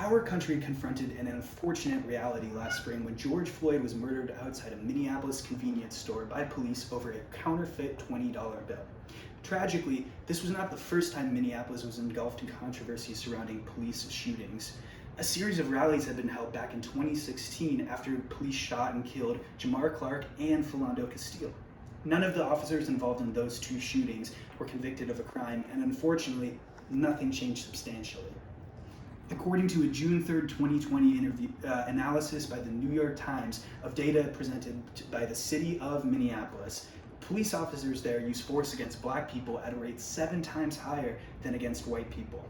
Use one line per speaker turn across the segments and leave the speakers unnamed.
Our country confronted an unfortunate reality last spring when George Floyd was murdered outside a Minneapolis convenience store by police over a counterfeit $20 bill. Tragically, this was not the first time Minneapolis was engulfed in controversy surrounding police shootings. A series of rallies had been held back in 2016 after police shot and killed Jamar Clark and Philando Castile. None of the officers involved in those two shootings were convicted of a crime, and unfortunately, nothing changed substantially. According to a June 3, 2020 analysis by the New York Times of data presented by the city of Minneapolis, police officers there use force against black people at a rate 7 times higher than against white people.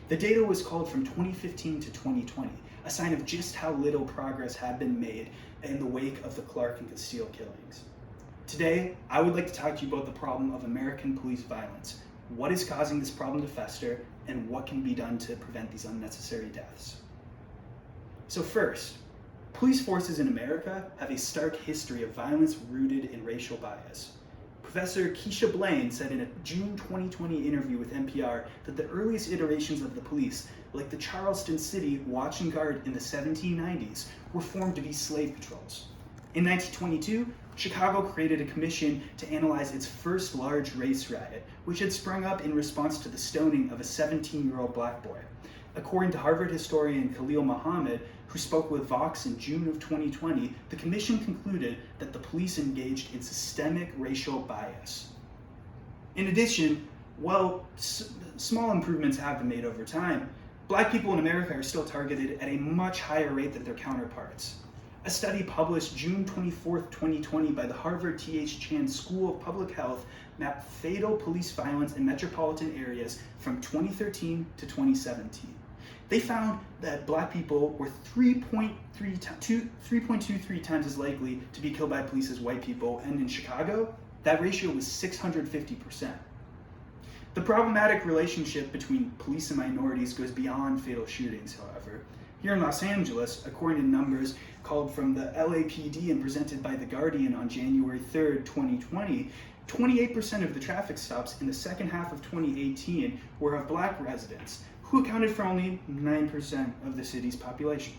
The data was culled from 2015 to 2020, a sign of just how little progress had been made in the wake of the Clark and Castile killings. Today, I would like to talk to you about the problem of American police violence. What is causing this problem to fester, and what can be done to prevent these unnecessary deaths? So first, police forces in America have a stark history of violence rooted in racial bias. Professor Keisha Blaine said in a June 2020 interview with NPR that the earliest iterations of the police, like the Charleston City Watch and Guard in the 1790s, were formed to be slave patrols. In 1922, Chicago created a commission to analyze its first large race riot, which had sprung up in response to the stoning of a 17-year-old black boy. According to Harvard historian Khalil Muhammad, who spoke with Vox in June of 2020, the commission concluded that the police engaged in systemic racial bias. In addition, while small improvements have been made over time, black people in America are still targeted at a much higher rate than their counterparts. A study published June 24, 2020 by the Harvard T.H. Chan School of Public Health mapped fatal police violence in metropolitan areas from 2013 to 2017. They found that black people were 3.23 times as likely to be killed by police as white people, and in Chicago, that ratio was 650%. The problematic relationship between police and minorities goes beyond fatal shootings, however. Here in Los Angeles, according to numbers called from the LAPD and presented by The Guardian on January 3, 2020, 28% of the traffic stops in the second half of 2018 were of black residents, who accounted for only 9% of the city's population.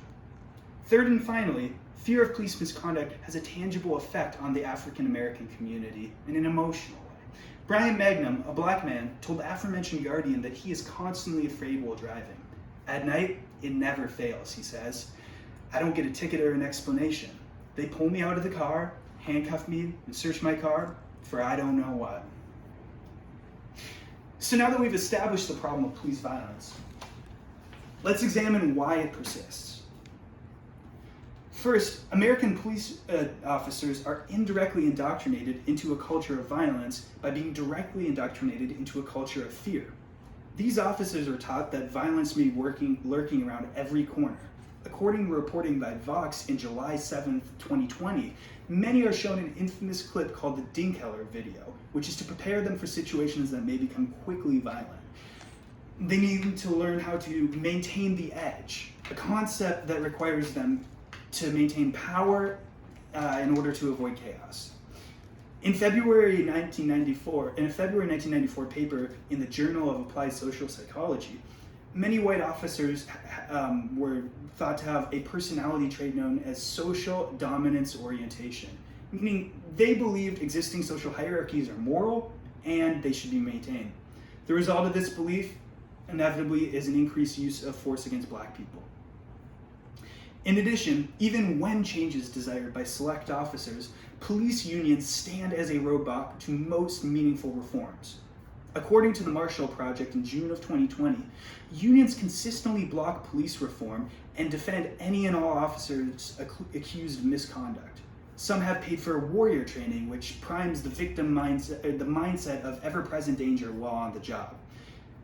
Third and finally, fear of police misconduct has a tangible effect on the African American community in an emotional way. Brian Magnum, a black man, told the aforementioned Guardian that he is constantly afraid while driving. At night, it never fails, he says. I don't get a ticket or an explanation. They pull me out of the car, handcuff me, and search my car for I don't know what. So now that we've established the problem of police violence, let's examine why it persists. First, American police officers are indirectly indoctrinated into a culture of violence by being directly indoctrinated into a culture of fear. These officers are taught that violence may be lurking around every corner. According to reporting by Vox in July 7, 2020, many are shown an infamous clip called the Dinkeller video, which is to prepare them for situations that may become quickly violent. They need to learn how to maintain the edge, a concept that requires them to maintain power in order to avoid chaos. In a February 1994 paper in the Journal of Applied Social Psychology, many white officers were thought to have a personality trait known as social dominance orientation, meaning they believed existing social hierarchies are moral and they should be maintained. The result of this belief, inevitably, is an increased use of force against black people. In addition, even when change is desired by select officers, police unions stand as a roadblock to most meaningful reforms. According to the Marshall Project in June of 2020, unions consistently block police reform and defend any and all officers accused of misconduct. Some have paid for warrior training, which primes the victim mindset of ever-present danger while on the job.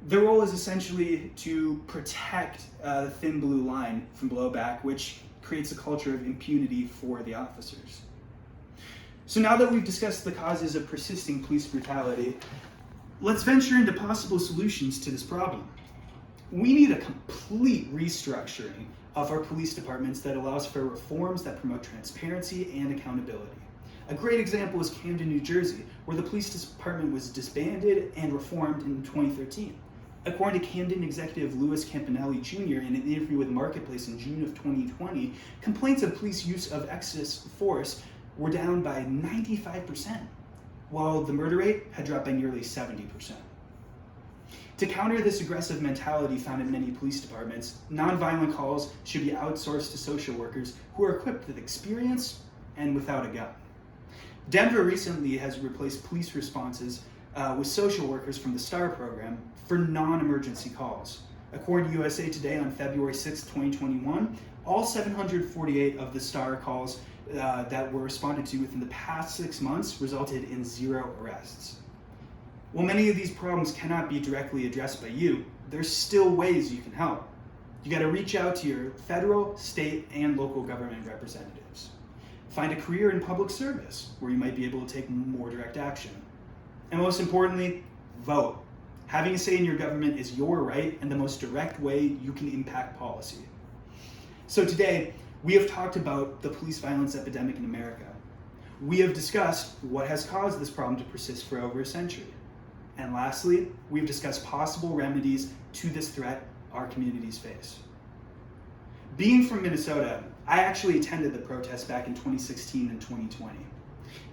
Their role is essentially to protect the thin blue line from blowback, which creates a culture of impunity for the officers. So now that we've discussed the causes of persisting police brutality, let's venture into possible solutions to this problem. We need a complete restructuring of our police departments that allows for reforms that promote transparency and accountability. A great example is Camden, New Jersey, where the police department was disbanded and reformed in 2013. According to Camden executive Louis Campanelli Jr. in an interview with Marketplace in June of 2020, complaints of police use of excess force were down by 95%, while the murder rate had dropped by nearly 70%. To counter this aggressive mentality found in many police departments, nonviolent calls should be outsourced to social workers who are equipped with experience and without a gun. Denver recently has replaced police responses with social workers from the STAR program for non-emergency calls. According to USA Today on February 6, 2021, all 748 of the STAR calls that were responded to within the past 6 months resulted in 0 arrests. While many of these problems cannot be directly addressed by you, there's still ways you can help. You got to reach out to your federal, state, and local government representatives. Find a career in public service where you might be able to take more direct action. And most importantly, vote. Having a say in your government is your right and the most direct way you can impact policy. So today, we have talked about the police violence epidemic in America. We have discussed what has caused this problem to persist for over a century. And lastly, we've discussed possible remedies to this threat our communities face. Being from Minnesota, I actually attended the protests back in 2016 and 2020.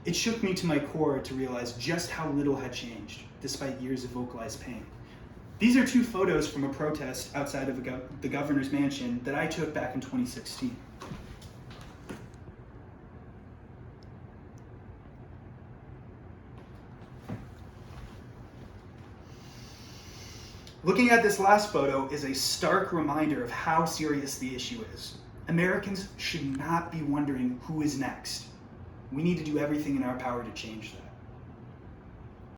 It shook me to my core to realize just how little had changed, despite years of vocalized pain. These are 2 photos from a protest outside of the governor's mansion that I took back in 2016. Looking at this last photo is a stark reminder of how serious the issue is. Americans should not be wondering who is next. We need to do everything in our power to change that.